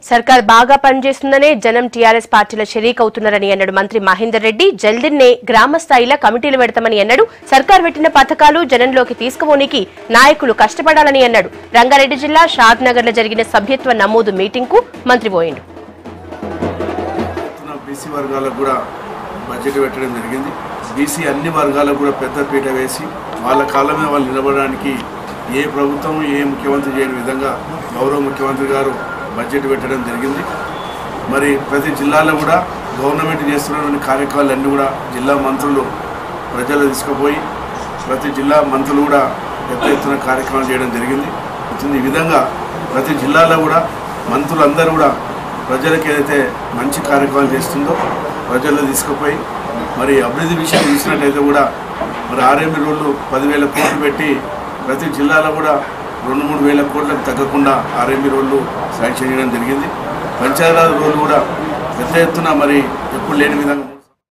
సర్కార్ బాగా పనిచేస్తుందనే జనం టీఆర్ఎస్ పార్టీల షరీక్ అవుతున్నారని అన్నాడు మంత్రి మహేందర్ రెడ్డి. జల్దిన్నే గ్రామ స్థాయిలో కమిటీలు పెడతామని అన్నాడు. సర్కార్ పెట్టిన పథకాలు జనంలోకి తీసుకుపోనికి నాయకులు కష్టపడాలని అన్నాడు. రంగారెడ్డి జిల్లా షాద్ నగర్ లో జరిగిన సభ్యత్వ నమోదు మీటింగ్ కు మంత్రి పోయిండు. బీసీ వర్గాలకు కూడా బడ్జెట్ పెట్టడం జరిగింది. బీసీ అన్ని వర్గాలకు కూడా పెద్ద పీట వేసి వాళ్ళ కాళ్ళ మీద వాళ్ళు నిలబడడానికి ఏ ప్రభుత్వం ఏ ముఖ్యమంత్రి చేయని విధంగా గౌరవ ముఖ్యమంత్రి గారు బడ్జెట్ పెట్టడం జరిగింది. మరి ప్రతి జిల్లాలో కూడా గవర్నమెంట్ చేస్తున్నటువంటి కార్యక్రమాలన్నీ కూడా జిల్లా మంత్రులు ప్రజలు తీసుకుపోయి ప్రతి జిల్లా మంత్రులు కూడా పెద్ద ఎత్తున కార్యక్రమాలు చేయడం జరిగింది. ఈ విధంగా ప్రతి జిల్లాలో కూడా మంత్రులందరూ కూడా ప్రజలకు ఏదైతే మంచి కార్యక్రమాలు చేస్తుందో ప్రజల్లో తీసుకుపోయి మరి అభివృద్ధి విషయం చూసినట్టయితే కూడా మరి ఆర్ఎంబి రోడ్లు 10,000 కోట్లు పెట్టి ప్రతి జిల్లాలో కూడా 2-3 వేల కోట్లకు తగ్గకుండా ఆర్ఎంబి రోడ్లు శాంక్షన్ చేయడం జరిగింది. పంచాయతీరాజ్ రోడ్లు కూడా పెద్ద ఎత్తున మరి ఎప్పుడు లేని విధంగా